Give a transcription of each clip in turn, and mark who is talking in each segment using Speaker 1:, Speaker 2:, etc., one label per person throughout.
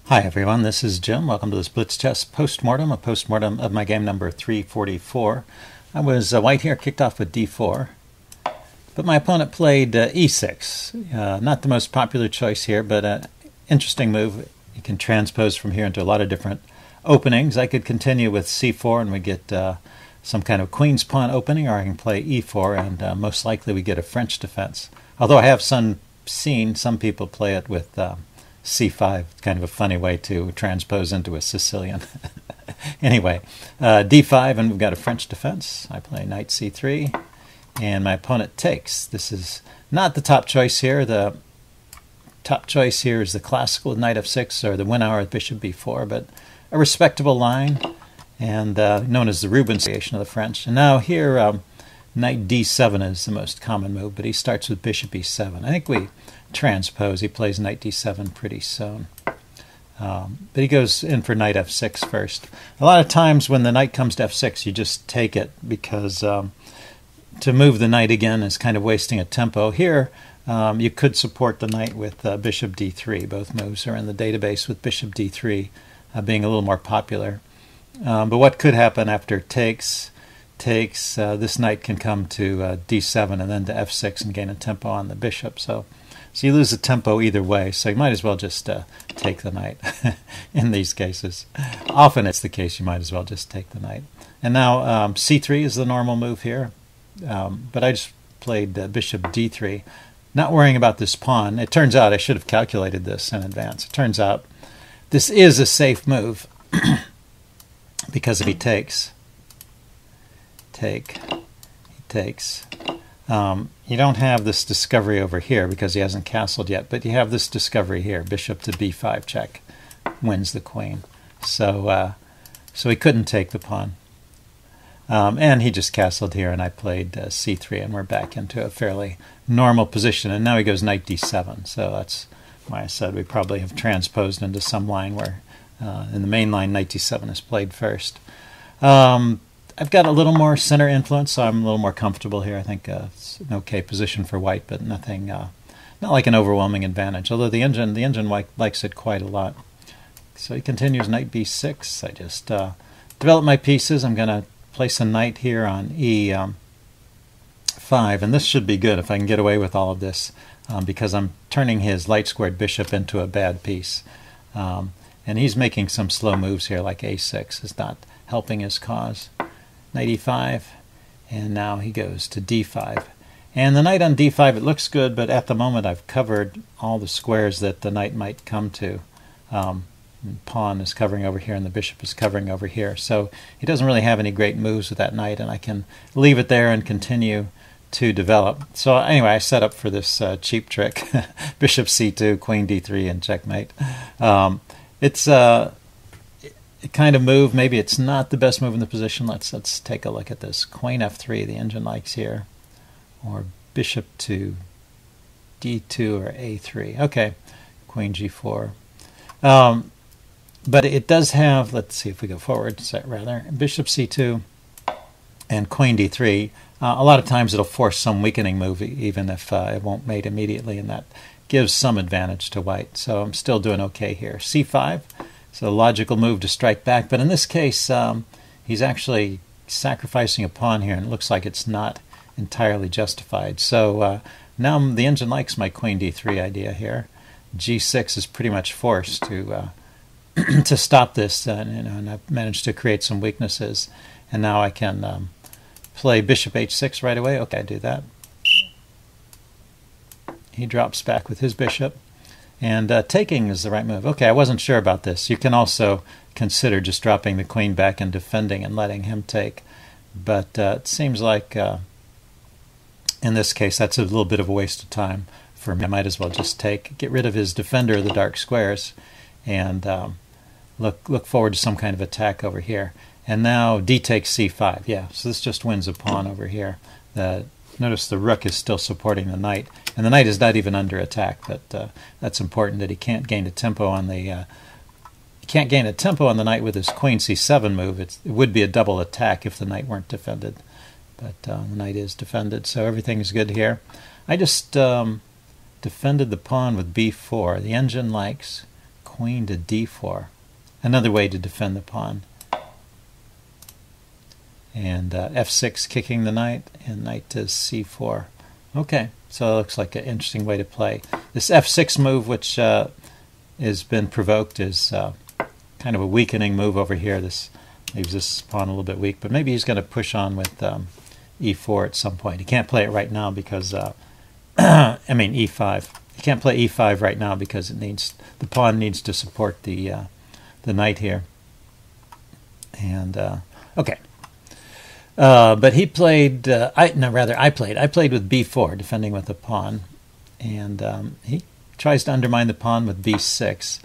Speaker 1: Hi everyone, this is Jim. Welcome to this Blitz chess postmortem, a postmortem of my game number 344. I was white here, kicked off with d4, but my opponent played e6. Not the most popular choice here, but an interesting move. You can transpose from here into a lot of different openings. I could continue with c4 and we get some kind of queen's pawn opening, or I can play e4 and most likely we get a French defense. Although I have seen some people play it with c5. It's kind of a funny way to transpose into a Sicilian. Anyway, d5 and we've got a French defense. I play knight c3 and my opponent takes. This is not the top choice here. The top choice here is the classical knight f6 or the win hour with bishop b4, but a respectable line and known as the Rubinstein variation of the French. And now here knight d7 is the most common move, but he starts with bishop e7. I think we transpose. He plays knight d7 pretty soon. But he goes in for knight f6 first. A lot of times when the knight comes to f6, you just take it because to move the knight again is kind of wasting a tempo. Here, you could support the knight with bishop d3. Both moves are in the database with bishop d3 being a little more popular. But what could happen after takes, this knight can come to d7 and then to f6 and gain a tempo on the bishop. So you lose the tempo either way, so you might as well just take the knight in these cases. Often it's the case you might as well just take the knight. And now c3 is the normal move here, but I just played bishop d3, not worrying about this pawn. It turns out I should have calculated this in advance. It turns out this is a safe move because if he takes, he takes. You don't have this discovery over here because he hasn't castled yet, but you have this discovery here. Bishop to b5 check wins the queen. So he couldn't take the pawn. And he just castled here, and I played c3, and we're back into a fairly normal position. And now he goes knight d7. So that's why I said we probably have transposed into some line where in the main line knight d7 is played first. I've got a little more center influence, so I'm a little more comfortable here. I think it's an okay position for white, but nothing, not like an overwhelming advantage. Although the engine likes it quite a lot. So he continues knight b6. I just develop my pieces. I'm going to place a knight here on e5, and this should be good if I can get away with all of this, because I'm turning his light-squared bishop into a bad piece. And he's making some slow moves here, like a6 is not helping his cause. Knight e5, and now he goes to d5. And the knight on d5, it looks good, but at the moment I've covered all the squares that the knight might come to. Pawn is covering over here, and the bishop is covering over here. So he doesn't really have any great moves with that knight, and I can leave it there and continue to develop. So anyway, I set up for this cheap trick. Bishop c2, queen d3, and checkmate. It's kind of move. Maybe it's not the best move in the position. Let's take a look at this. Queen f3, the engine likes here, or bishop to d2 or a3. Okay, queen g4. But it does have, let's see if we go forward, rather, bishop c2 and queen d3. A lot of times it'll force some weakening move, even if it won't mate immediately, and that gives some advantage to white. So I'm still doing okay here. c5. So a logical move to strike back, but in this case, he's actually sacrificing a pawn here, and it looks like it's not entirely justified. So now the engine likes my queen d3 idea here. g6 is pretty much forced to to stop this, and I've managed to create some weaknesses. And now I can play bishop h6 right away. Okay, I do that. He drops back with his bishop. And taking is the right move. Okay, I wasn't sure about this. You can also consider just dropping the queen back and defending and letting him take. But it seems like in this case that's a little bit of a waste of time for me. I might as well just take, get rid of his defender of the dark squares, and look forward to some kind of attack over here. And now d takes c5. Yeah, so this just wins a pawn over here. Notice the rook is still supporting the knight, and the knight is not even under attack. But that's important, that he can't gain a tempo on the knight with his queen c7 move. It would be a double attack if the knight weren't defended, but the knight is defended, so everything is good here. I just defended the pawn with b4. The engine likes queen to d4. Another way to defend the pawn. And f6 kicking the knight, and knight to c4. Okay, so it looks like an interesting way to play. This f6 move, which has been provoked, is kind of a weakening move over here. This leaves this pawn a little bit weak, but maybe he's going to push on with e4 at some point. He can't play it right now because, I mean e5. He can't play e5 right now because it needs, the pawn needs to support the knight here. And okay. But he played, I played with b4, defending with the pawn, and he tries to undermine the pawn with b6.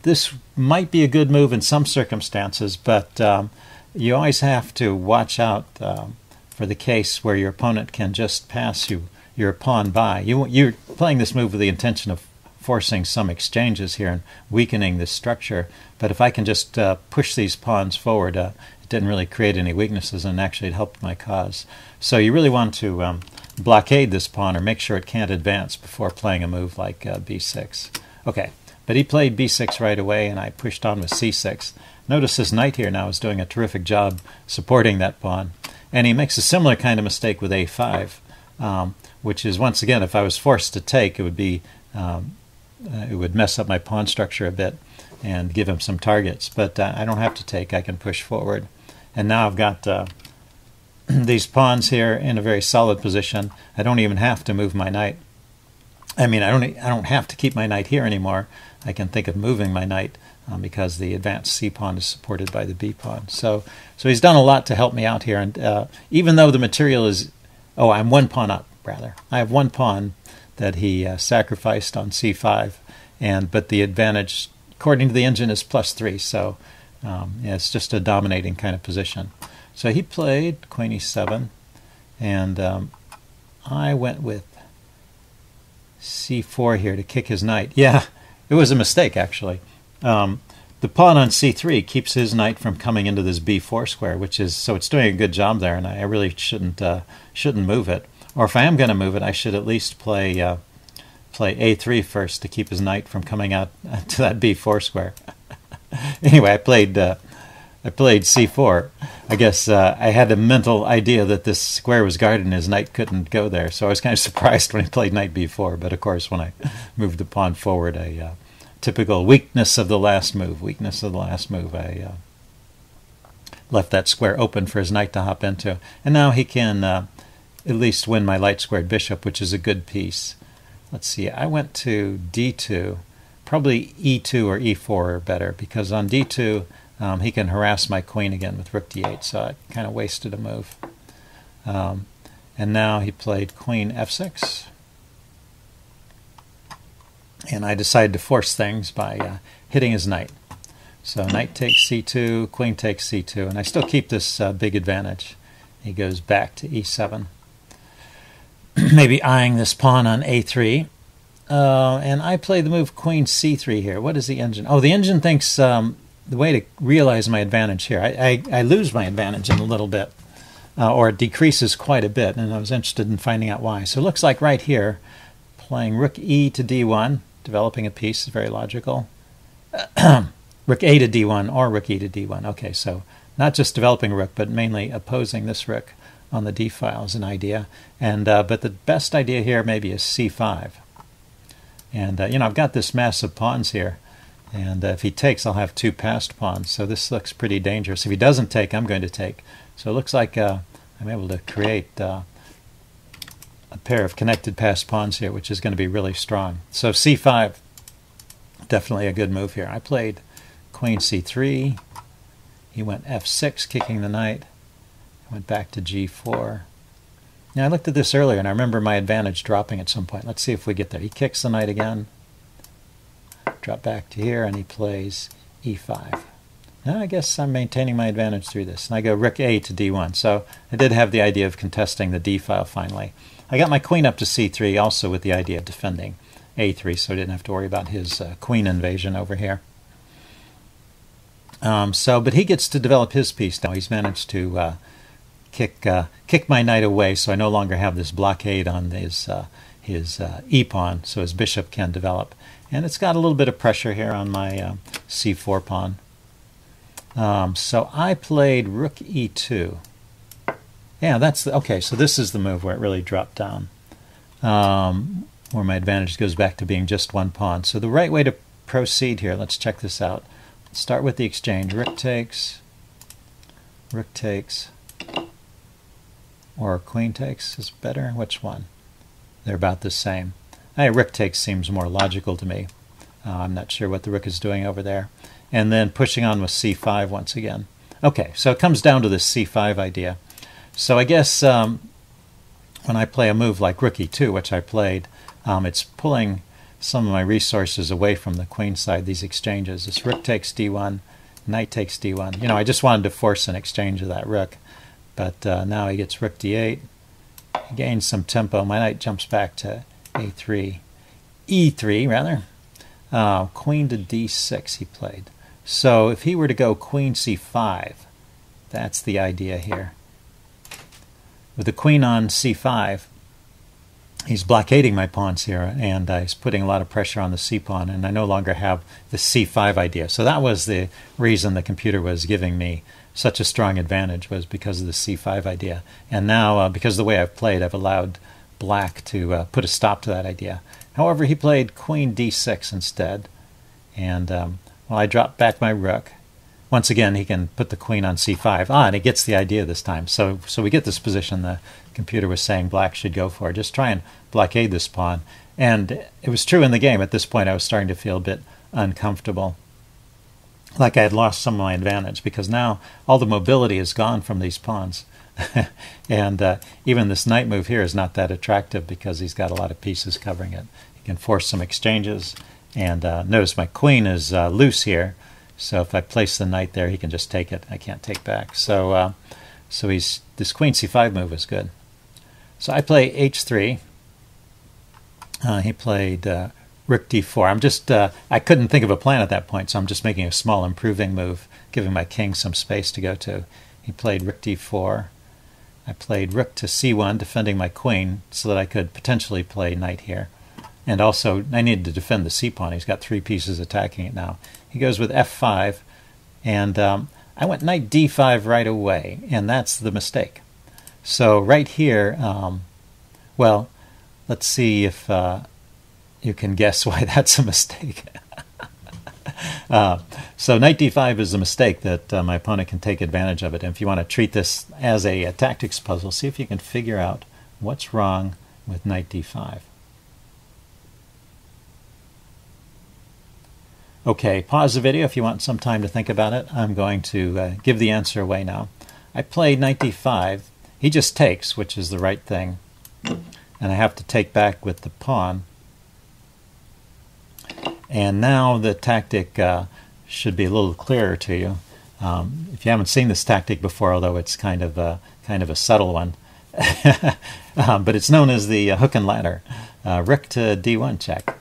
Speaker 1: This might be a good move in some circumstances, but you always have to watch out for the case where your opponent can just pass your pawn by. You're playing this move with the intention of forcing some exchanges here and weakening this structure, but if I can just push these pawns forward, it didn't really create any weaknesses, and actually it helped my cause. So you really want to blockade this pawn or make sure it can't advance before playing a move like b6. Okay, but he played b6 right away, and I pushed on with c6. Notice this knight here now is doing a terrific job supporting that pawn, and he makes a similar kind of mistake with a5, which is, once again, if I was forced to take, it would be it would mess up my pawn structure a bit and give him some targets. But I don't have to take, I can push forward. And now I've got these pawns here in a very solid position. I don't even have to move my knight. I mean, I don't have to keep my knight here anymore. I can think of moving my knight because the advanced c pawn is supported by the b pawn. So he's done a lot to help me out here. And even though the material is, oh, I'm one pawn up, rather. I have one pawn that he sacrificed on c5, but the advantage, according to the engine, is +3. So yeah, it's just a dominating kind of position. So he played queen e7, and I went with c4 here to kick his knight. Yeah, it was a mistake, actually. The pawn on c3 keeps his knight from coming into this b4 square, which is, so it's doing a good job there, and I really shouldn't move it. Or if I am going to move it, I should at least play a3 first to keep his knight from coming out to that b4 square. Anyway, I played c4. I guess I had a mental idea that this square was guarded and his knight couldn't go there, so I was kind of surprised when he played knight b4. But of course, when I moved the pawn forward, a typical weakness of the last move. I left that square open for his knight to hop into, and now he can at least win my light squared bishop, which is a good piece. Let's see. I went to d2. Probably e2 or e4 are better, because on d2 he can harass my queen again with rook d8, so I kind of wasted a move. And now he played queen f6, and I decided to force things by hitting his knight. So knight takes c2, queen takes c2, and I still keep this big advantage. He goes back to e7, maybe eyeing this pawn on a3. And I play the move queen c3 here. What is the engine? Oh, the engine thinks the way to realize my advantage here. I lose my advantage in a little bit, or it decreases quite a bit, and I was interested in finding out why. So it looks like right here, playing rook e to d1, developing a piece is very logical. Rook a to d1 or rook e to d1. Okay, so not just developing a rook, but mainly opposing this rook on the d file is an idea. And but the best idea here maybe is c5. And you know, I've got this mass of pawns here, and if he takes, I'll have two passed pawns. So this looks pretty dangerous. If he doesn't take, I'm going to take. So it looks like I'm able to create a pair of connected passed pawns here, which is going to be really strong. So c5, definitely a good move here. I played queen c3. He went f6, kicking the knight. I went back to g4. Now, I looked at this earlier, and I remember my advantage dropping at some point. Let's see if we get there. He kicks the knight again. Drop back to here, and he plays e5. Now, I guess I'm maintaining my advantage through this. And I go rook a to d1. So I did have the idea of contesting the d file finally. I got my queen up to c3 also with the idea of defending a3, so I didn't have to worry about his queen invasion over here. But he gets to develop his piece now. He's managed to kick my knight away, so I no longer have this blockade on his e-pawn, so his bishop can develop. And it's got a little bit of pressure here on my c4 pawn. So I played rook e2. Yeah, okay, so this is the move where it really dropped down, where my advantage goes back to being just one pawn. So the right way to proceed here, let's check this out. Let's start with the exchange. Rook takes, or queen takes is better. Which one? They're about the same. Rook takes seems more logical to me. I'm not sure what the rook is doing over there. And then pushing on with c5 once again. Okay, so it comes down to this c5 idea. So I guess when I play a move like rook e2, which I played, it's pulling some of my resources away from the queen side, these exchanges. This rook takes d1, knight takes d1. You know, I just wanted to force an exchange of that rook. But now he gets rook d8. He gains some tempo. My knight jumps back to a3. e3, rather. Queen to d6 he played. So if he were to go queen c5, that's the idea here. With the queen on c5, he's blockading my pawns here, and he's putting a lot of pressure on the c-pawn, and I no longer have the c5 idea. So that was the reason the computer was giving me such a strong advantage, was because of the c5 idea. And now, because of the way I've played, I've allowed black to put a stop to that idea. However, he played queen d6 instead, and well, I dropped back my rook. Once again, he can put the queen on c5. And he gets the idea this time. So we get this position the computer was saying black should go for. Just try and blockade this pawn. And it was true in the game. At this point, I was starting to feel a bit uncomfortable, like I had lost some of my advantage, because now all the mobility is gone from these pawns. And even this knight move here is not that attractive because he's got a lot of pieces covering it. He can force some exchanges. And notice my queen is loose here. So if I place the knight there, he can just take it. I can't take back. So this queen c5 move is good. So I play h3. He played rook d4. I couldn't think of a plan at that point, so I'm just making a small improving move, giving my king some space to go to. He played rook d4. I played rook to c1, defending my queen so that I could potentially play knight here. And also, I needed to defend the c-pawn. He's got 3 pieces attacking it now. He goes with f5, and I went knight d5 right away, and that's the mistake. So right here, well, let's see if you can guess why that's a mistake. So knight d5 is a mistake that my opponent can take advantage of it. And if you want to treat this as a tactics puzzle, see if you can figure out what's wrong with knight d5. Okay, pause the video if you want some time to think about it. I'm going to give the answer away now. I played knight d5. He just takes, which is the right thing. And I have to take back with the pawn. And now the tactic should be a little clearer to you. If you haven't seen this tactic before, although it's kind of a subtle one, but it's known as the hook and ladder. Rook to d1 check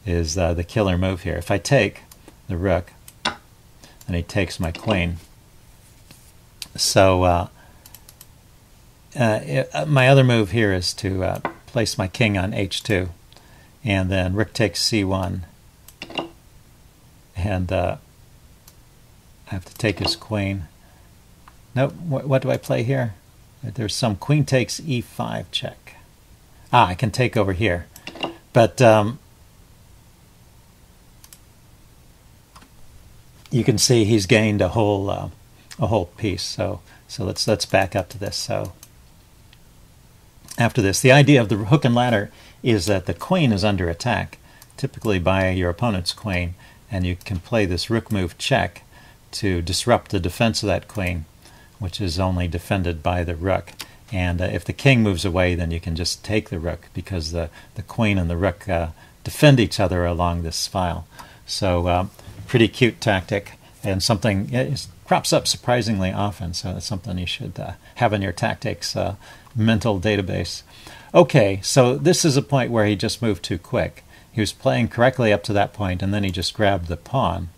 Speaker 1: is the killer move here. If I take the rook, and he takes my queen. So my other move here is to place my king on h2, and then rook takes c1, and I have to take his queen. Nope, what do I play here? There's some queen takes e5 check. I can take over here, but you can see he's gained a whole piece. So let's back up to this. So after this, the idea of the hook and ladder is that the queen is under attack, typically by your opponent's queen, and you can play this rook move check to disrupt the defense of that queen, which is only defended by the rook. And if the king moves away, then you can just take the rook, because the queen and the rook defend each other along this file. So pretty cute tactic, and something it crops up surprisingly often, so that's something you should have in your tactics mental database. Okay, so this is a point where he just moved too quick. He was playing correctly up to that point, and then he just grabbed the pawn.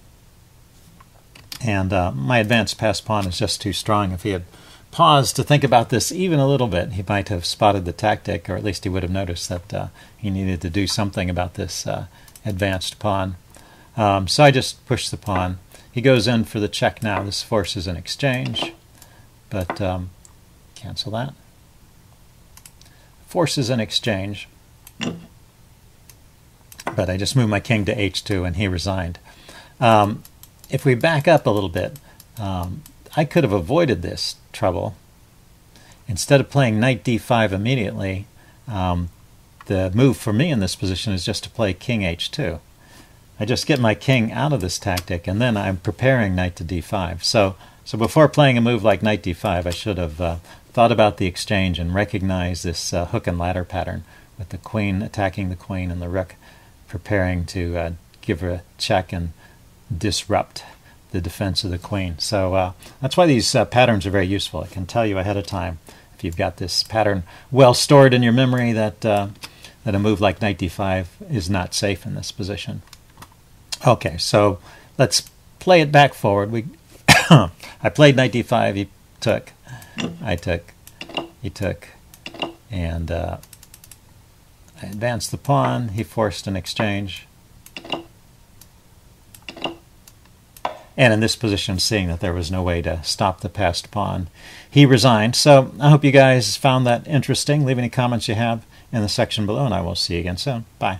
Speaker 1: And my advanced pass pawn is just too strong. If he had paused to think about this even a little bit, he might have spotted the tactic, or at least he would have noticed that he needed to do something about this advanced pawn. So I just pushed the pawn. He goes in for the check now. This forces an exchange, but cancel that. Forces an exchange, but I just moved my king to h2 and he resigned. If we back up a little bit, I could have avoided this trouble. Instead of playing knight d5 immediately, the move for me in this position is just to play king h2. I just get my king out of this tactic, and then I'm preparing knight to d5. So before playing a move like knight d5, I should have thought about the exchange and recognized this hook and ladder pattern, with the queen attacking the queen and the rook preparing to give her a check and disrupt the defense of the queen. So that's why these patterns are very useful. I can tell you ahead of time, if you've got this pattern well stored in your memory, that that a move like knight d5 is not safe in this position. Okay, so let's play it back forward. I played knight d5, he took, I took, he took, and I advanced the pawn, he forced an exchange. And in this position, seeing that there was no way to stop the passed pawn, he resigned. So I hope you guys found that interesting. Leave any comments you have in the section below, and I will see you again soon. Bye.